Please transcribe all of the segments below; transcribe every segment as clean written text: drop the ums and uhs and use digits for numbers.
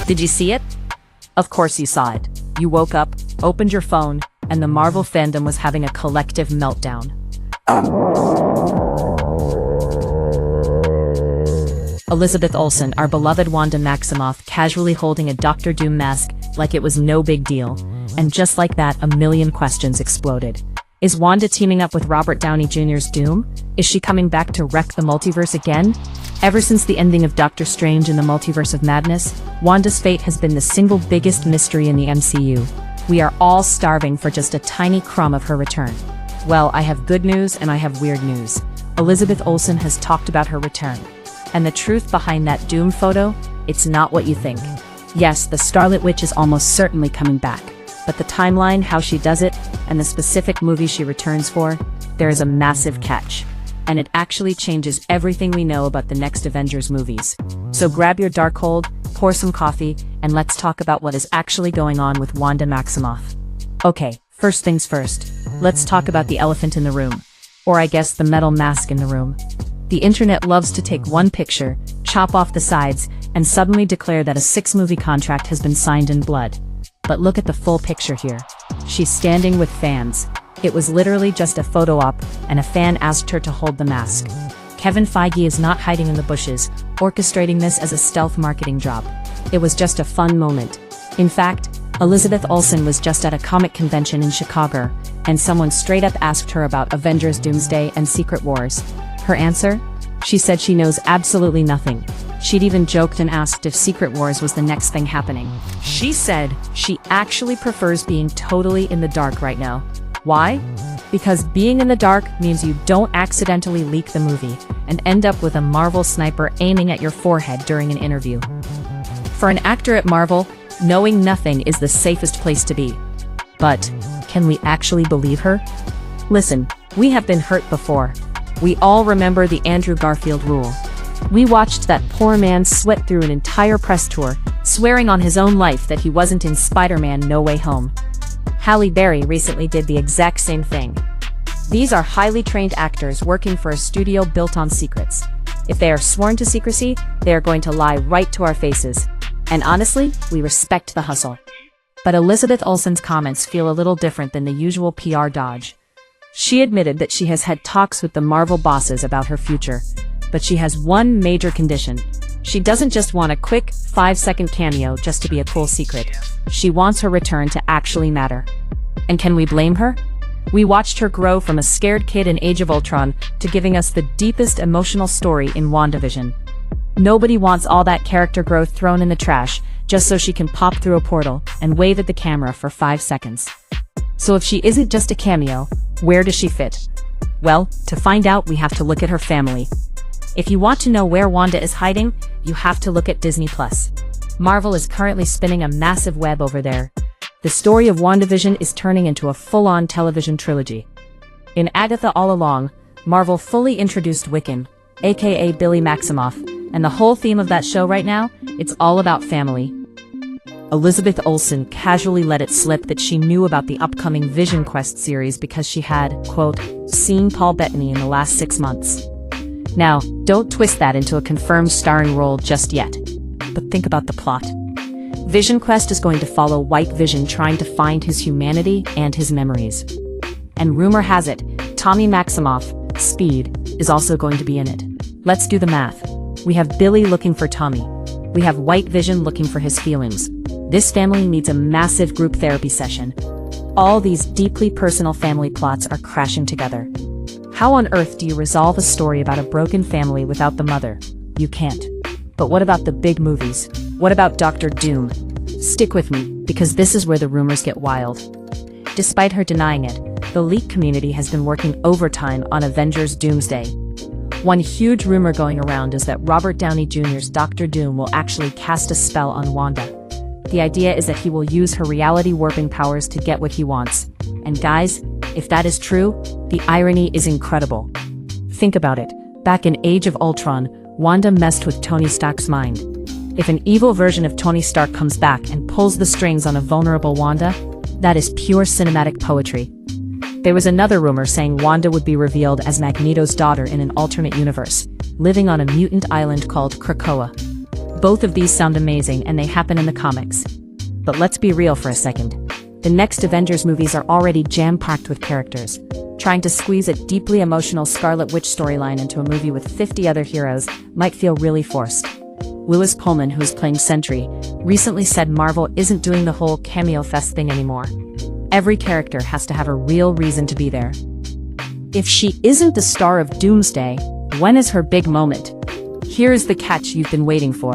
Did you see it? Of course you saw it. You woke up, opened your phone, and the Marvel fandom was having a collective meltdown. Elizabeth Olsen, our beloved Wanda Maximoff, casually holding a Doctor Doom mask like it was no big deal. And just like that, a million questions exploded. Is Wanda teaming up with Robert Downey Jr.'s Doom? Is she coming back to wreck the multiverse again? Ever since the ending of Doctor Strange in the Multiverse of Madness, Wanda's fate has been the single biggest mystery in the MCU. We are all starving for just a tiny crumb of her return. Well, I have good news and I have weird news. Elizabeth Olsen has talked about her return. And the truth behind that Doom photo, it's not what you think. Yes, the Scarlet Witch is almost certainly coming back. But the timeline, how she does it, and the specific movie she returns for, there is a massive catch. And it actually changes everything we know about the next Avengers movies. So grab your Darkhold, pour some coffee, and let's talk about what is actually going on with Wanda Maximoff. Okay, first things first. Let's talk about the elephant in the room. Or I guess the metal mask in the room. The internet loves to take one picture, chop off the sides, and suddenly declare that a 6-movie contract has been signed in blood. But look at the full picture here. She's standing with fans. It was literally just a photo op, and a fan asked her to hold the mask. Kevin Feige is not hiding in the bushes, orchestrating this as a stealth marketing job. It was just a fun moment. In fact, Elizabeth Olsen was just at a comic convention in Chicago, and someone straight up asked her about Avengers Doomsday and Secret Wars. Her answer? She said she knows absolutely nothing. She'd even joked and asked if Secret Wars was the next thing happening. She said she actually prefers being totally in the dark right now. Why? Because being in the dark means you don't accidentally leak the movie and end up with a Marvel sniper aiming at your forehead during an interview. For an actor at Marvel, knowing nothing is the safest place to be. But can we actually believe her? Listen, we have been hurt before. We all remember the Andrew Garfield rule. We watched that poor man sweat through an entire press tour, swearing on his own life that he wasn't in Spider-Man No Way Home. Halle Berry recently did the exact same thing. These are highly trained actors working for a studio built on secrets. If they are sworn to secrecy, they are going to lie right to our faces. And honestly, we respect the hustle. But Elizabeth Olsen's comments feel a little different than the usual PR dodge. She admitted that she has had talks with the Marvel bosses about her future. But she has one major condition. She doesn't just want a quick, 5-second cameo just to be a cool secret. She wants her return to actually matter. And can we blame her? We watched her grow from a scared kid in Age of Ultron to giving us the deepest emotional story in WandaVision. Nobody wants all that character growth thrown in the trash just so she can pop through a portal and wave at the camera for 5 seconds. So if she isn't just a cameo, where does she fit? Well, to find out, we have to look at her family. If you want to know where Wanda is hiding, you have to look at Disney+. Marvel is currently spinning a massive web over there. The story of WandaVision is turning into a full-on television trilogy. In Agatha All Along, Marvel fully introduced Wiccan, aka Billy Maximoff, and the whole theme of that show right now, it's all about family. Elizabeth Olsen casually let it slip that she knew about the upcoming Vision Quest series because she had, quote, seen Paul Bettany in the last 6 months. Now, don't twist that into a confirmed starring role just yet. But think about the plot. Vision Quest is going to follow White Vision trying to find his humanity and his memories. And rumor has it, Tommy Maximoff, Speed, is also going to be in it. Let's do the math. We have Billy looking for Tommy. We have White Vision looking for his feelings. This family needs a massive group therapy session. All these deeply personal family plots are crashing together. How on earth do you resolve a story about a broken family without the mother? You can't. But what about the big movies? What about Doctor Doom? Stick with me, because this is where the rumors get wild. Despite her denying it, the leak community has been working overtime on Avengers Doomsday. One huge rumor going around is that Robert Downey Jr.'s Doctor Doom will actually cast a spell on Wanda. The idea is that he will use her reality warping powers to get what he wants. And guys, if that is true, the irony is incredible. Think about it. Back in Age of Ultron, Wanda messed with Tony Stark's mind. If an evil version of Tony Stark comes back and pulls the strings on a vulnerable Wanda, that is pure cinematic poetry. There was another rumor saying Wanda would be revealed as Magneto's daughter in an alternate universe, living on a mutant island called Krakoa. Both of these sound amazing and they happen in the comics. But let's be real for a second. The next Avengers movies are already jam-packed with characters. Trying to squeeze a deeply emotional Scarlet Witch storyline into a movie with 50 other heroes might feel really forced. Willis Pullman, who's playing Sentry, recently said Marvel isn't doing the whole cameo fest thing anymore. Every character has to have a real reason to be there. If she isn't the star of Doomsday, when is her big moment? Here's the catch you've been waiting for.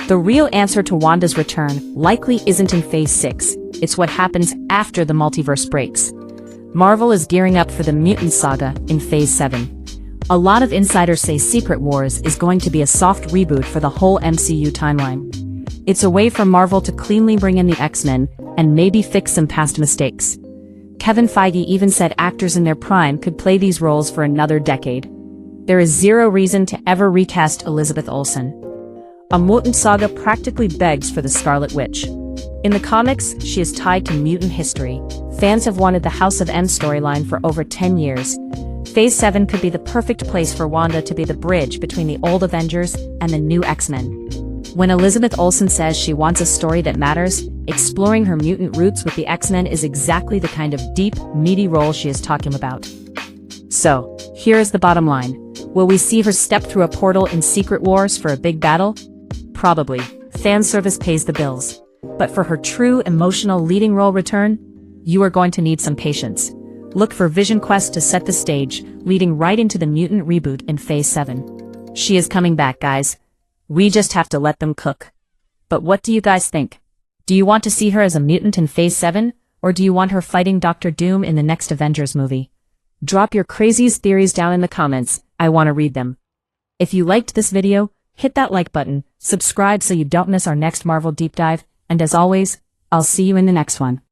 The real answer to Wanda's return likely isn't in Phase 6, it's what happens after the multiverse breaks. Marvel is gearing up for the Mutant Saga in Phase 7. A lot of insiders say Secret Wars is going to be a soft reboot for the whole MCU timeline. It's a way for Marvel to cleanly bring in the X-Men and maybe fix some past mistakes. Kevin Feige even said actors in their prime could play these roles for another decade. There is zero reason to ever recast Elizabeth Olsen. A Mutant Saga practically begs for the Scarlet Witch. In the comics, she is tied to mutant history. Fans have wanted the House of M storyline for over 10 years. Phase 7 could be the perfect place for Wanda to be the bridge between the old Avengers and the new X-Men. When Elizabeth Olsen says she wants a story that matters, exploring her mutant roots with the X-Men is exactly the kind of deep, meaty role she is talking about. So, here is the bottom line. Will we see her step through a portal in Secret Wars for a big battle? Probably. Fan service pays the bills. But for her true emotional leading role return, you are going to need some patience. Look for Vision Quest to set the stage, leading right into the Mutant reboot in Phase 7. She is coming back, guys. We just have to let them cook. But what do you guys think? Do you want to see her as a mutant in Phase 7, or do you want her fighting Doctor Doom in the next Avengers movie? Drop your craziest theories down in the comments, I want to read them. If you liked this video, hit that like button, subscribe so you don't miss our next Marvel deep dive, and as always, I'll see you in the next one.